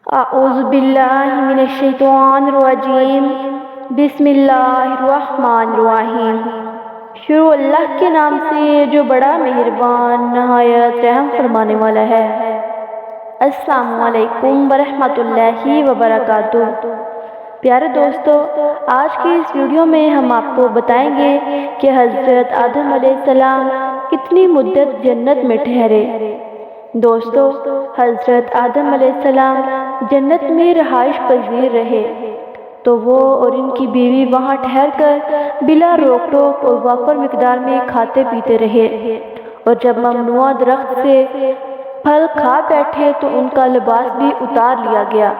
اعوذ باللہ من الشیطان الرجیم بسم اللہ الرحمن الرحیم۔ شروع اللہ کے نام سے جو بڑا مہربان نہایت رحم فرمانے والا ہے۔ السلام علیکم ورحمۃ اللہ وبرکاتہ۔ پیارے دوستو، آج کی اس ویڈیو میں ہم آپ کو بتائیں گے کہ حضرت آدم علیہ السلام کتنی مدت جنت میں ٹھہرے۔ دوستو، حضرت آدم علیہ السلام جنت میں رہائش پذیر رہے تو وہ اور ان کی بیوی وہاں ٹھہر کر بلا روک ٹوک اور وافر مقدار میں کھاتے پیتے رہے، اور جب ممنوع درخت سے پھل کھا بیٹھے تو ان کا لباس بھی اتار لیا گیا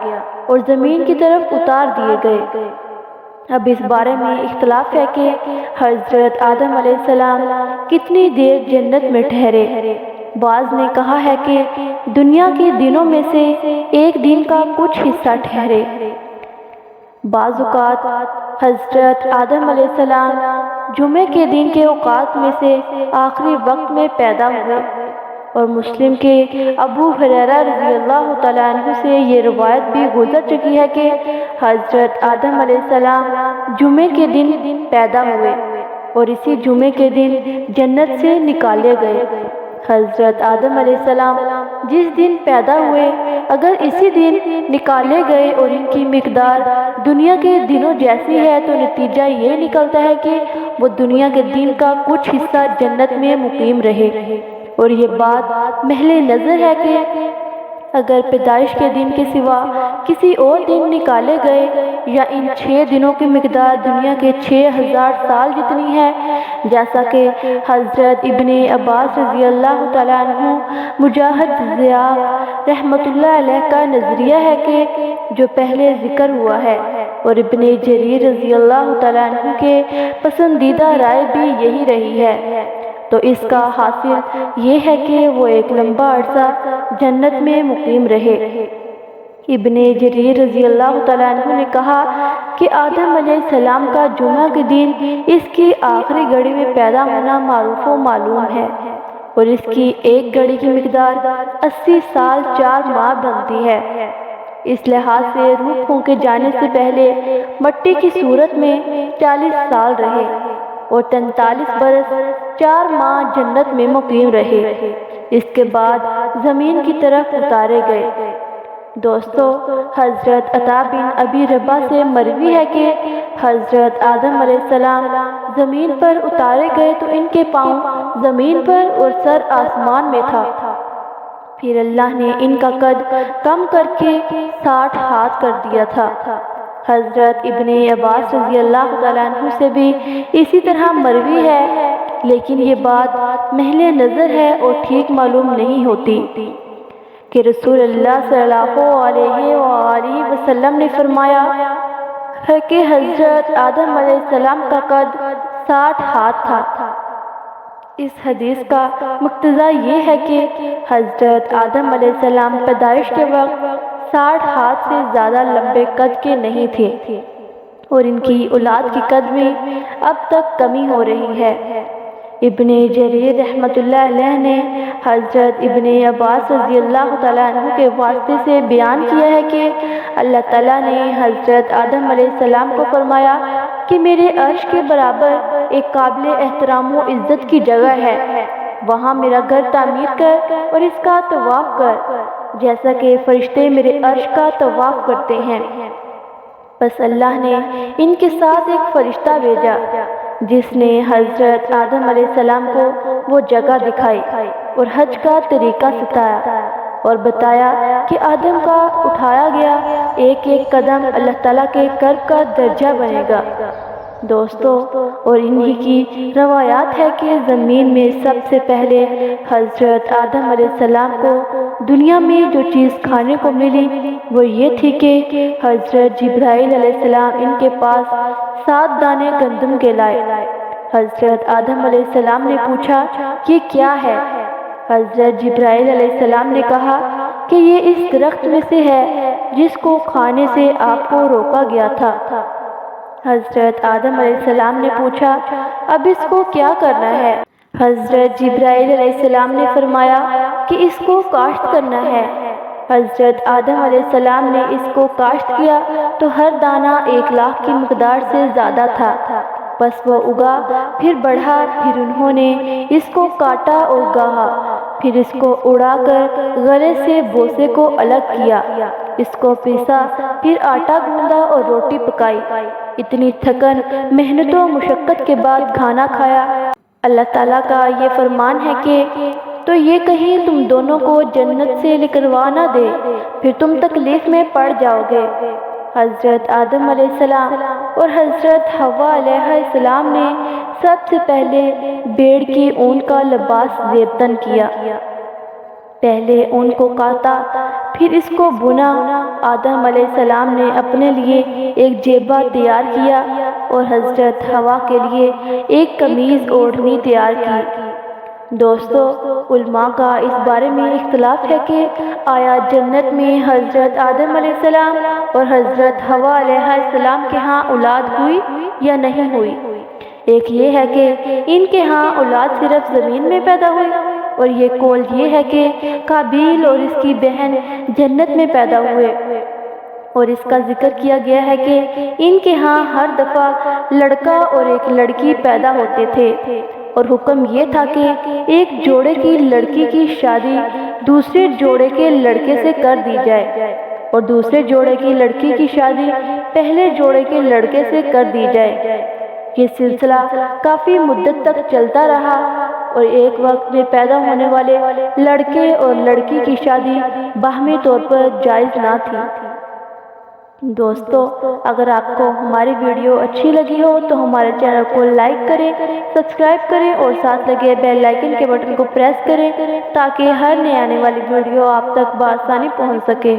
اور زمین کی طرف اتار دیے گئے۔ اب اس بارے میں اختلاف ہے کہ حضرت آدم علیہ السلام کتنی دیر جنت میں ٹھہرے۔ بعض نے کہا ہے کہ دنیا کے دنوں میں سے ایک دن کا کچھ حصہ ٹھہرے۔ بعض اوقات حضرت آدم علیہ السلام جمعے کے دن کے اوقات میں سے آخری وقت میں پیدا ہوئے، اور مسلم کے ابو ہریرہ رضی اللہ تعالیٰ عنہ سے یہ روایت بھی گزر چکی ہے کہ حضرت آدم علیہ السلام جمعے کے دن پیدا ہوئے اور اسی جمعے کے دن جنت سے نکالے گئے۔ حضرت آدم علیہ السلام جس دن پیدا ہوئے اگر اسی دن نکالے گئے اور ان کی مقدار دنیا کے دنوں جیسی ہے تو نتیجہ یہ نکلتا ہے کہ وہ دنیا کے دن کا کچھ حصہ جنت میں مقیم رہے۔ اور یہ بات محل نظر ہے کہ اگر پیدائش کے دن کے سوا کسی اور دن نکالے گئے یا ان 6 دنوں کی مقدار دنیا کے 6000 سال جتنی ہے، جیسا کہ حضرت ابن عباس رضی اللہ تعالیٰ عنہ، مجاہد ضیاء رحمۃ اللہ علیہ کا نظریہ ہے کہ جو پہلے ذکر ہوا ہے، اور ابن جریر رضی اللہ تعالیٰ عنہ کے پسندیدہ رائے بھی یہی رہی ہے، تو اس کا حاصل یہ ہے کہ وہ ایک لمبا عرصہ جنت میں مقیم رہے۔ ابن جریر رضی اللہ تعالیٰ عنہ نے کہا کہ آدم علیہ السلام کا جمعہ کے دن اس کی آخری گھڑی میں پیدا ہونا معروف و معلوم ہے، اور اس کی ایک گھڑی کی مقدار 80 سال 4 ماہ بنتی ہے۔ اس لحاظ سے روح پھونکے جانے سے پہلے مٹی کی صورت میں 40 سال رہے اور 43 برس 4 ماہ جنت میں مقیم رہے۔ اس کے بعد زمین کی طرف اتارے گئے۔ دوستو، حضرت عطا بن ابی رباح سے مروی ہے کہ حضرت آدم علیہ السلام زمین پر اتارے گئے تو ان کے پاؤں زمین پر اور سر آسمان میں تھا۔ پھر اللہ نے ان کا قد کم کر کے 60 ہاتھ کر دیا تھا۔ حضرت ابن عباس رضی اللہ تعالیٰ عنہ سے بھی اسی طرح مروی ہے، لیکن یہ بات محل نظر ہے اور ٹھیک معلوم نہیں ہوتی کہ رسول اللہ صلی اللہ علیہ وآلہ وسلم نے فرمایا ہے کہ حضرت آدم علیہ السلام کا قد 60 ہاتھ تھا۔ اس حدیث کا مقتضا یہ ہے کہ حضرت آدم علیہ السلام پیدائش کے وقت 60 ہاتھ سے زیادہ لمبے قد کے نہیں تھے، اور ان کی اولاد کی قد میں اب تک کمی ہو رہی ہے۔ ابن جریر رحمۃ اللہ علیہ نے حضرت ابن عباس رضی اللہ تعالیٰ عنہ کے واسطے سے بیان کیا ہے کہ اللہ تعالیٰ نے حضرت آدم علیہ السلام کو فرمایا کہ میرے عرش کے برابر ایک قابل احترام و عزت کی جگہ ہے، وہاں میرا گھر تعمیر کر اور اس کا طواف کر، جیسا کہ فرشتے میرے عرش کا طواف کرتے ہیں۔ بس اللہ نے ان کے ساتھ ایک فرشتہ بھیجا جس نے حضرت آدم علیہ السلام کو وہ جگہ دکھائی اور حج کا طریقہ سکھایا، اور بتایا کہ آدم کا اٹھایا گیا ایک ایک قدم اللہ تعالیٰ کے قرب کا درجہ بنے گا۔ دوستو، اور انہی کی روایات ہے کہ زمین میں سب سے پہلے حضرت آدم علیہ السلام کو دنیا میں جو چیز کھانے کو ملی وہ یہ تھی کہ حضرت جبرائیل علیہ السلام ان کے پاس 7 دانے گندم کے لائے۔ حضرت آدم علیہ السلام نے پوچھا یہ کیا ہے؟ حضرت جبرائیل علیہ السلام نے کہا کہ یہ اس درخت میں سے ہے جس کو کھانے سے آپ کو روکا گیا تھا۔ حضرت آدم علیہ السلام نے پوچھا اب اس کو کیا کرنا ہے؟ حضرت جبرائیل علیہ السلام نے فرمایا کہ اس کو کاشت کرنا ہے۔ حضرت آدم علیہ السلام نے اس کو کاشت کیا تو ہر دانہ 1,00,000 کی مقدار سے زیادہ تھا۔ بس وہ اگا، پھر بڑھا، پھر انہوں نے اس کو کاٹا اور گاہا، پھر اس کو اڑا کر غلے سے بوسے کو الگ کیا، اس کو پیسا، پھر آٹا گوندھا اور روٹی پکائی۔ اتنی تھکن، محنت و مشقت کے بعد کھانا کھایا۔ اللہ تعالیٰ کا یہ فرمان ہے کہ تو یہ کہیں تم دونوں کو جنت سے نکلوا نہ دے، پھر تم تکلیف میں پڑ جاؤ گے۔ حضرت آدم علیہ السلام اور حضرت حوا علیہ السلام نے سب سے پہلے بھیڑ کی اون کا لباس زیبتن کیا۔ پہلے اون کو کاتا، پھر اس کو بنا۔ آدم علیہ السلام نے اپنے لیے ایک جیبہ تیار کیا اور حضرت حوا کے لیے ایک قمیض اوڑھنی تیار کی۔ دوستو، علماء کا اس بارے میں اختلاف ہے کہ آیا جنت میں حضرت آدم علیہ السلام اور حضرت حوا علیہ السلام کے ہاں اولاد ہوئی یا نہیں ہوئی۔ ایک یہ ہے کہ ان کے ہاں اولاد صرف زمین میں پیدا ہوئی، اور یہ قول یہ ہے کہ قابیل اور اس کی بہن جنت میں پیدا ہوئے، اور اس کا ذکر کیا گیا ہے کہ ان کے ہاں ہر دفعہ لڑکا اور ایک لڑکی پیدا ہوتے تھے، اور حکم یہ تھا کہ ایک جوڑے کی لڑکی کی شادی دوسرے جوڑے کے لڑکے سے کر دی جائے، اور دوسرے جوڑے کی لڑکی کی شادی پہلے جوڑے کے لڑکے سے کر دی جائے۔ یہ سلسلہ کافی مدت تک چلتا رہا، اور ایک وقت میں پیدا ہونے والے لڑکے اور لڑکی کی شادی باہمی طور پر جائز نہ تھی۔ دوستو، اگر آپ کو ہماری ویڈیو اچھی لگی ہو تو ہمارے چینل کو لائک کریں، سبسکرائب کریں اور ساتھ لگے بیل آئیکن کے بٹن کو پریس کریں تاکہ ہر نئی آنے والی ویڈیو آپ تک بآسانی پہنچ سکے۔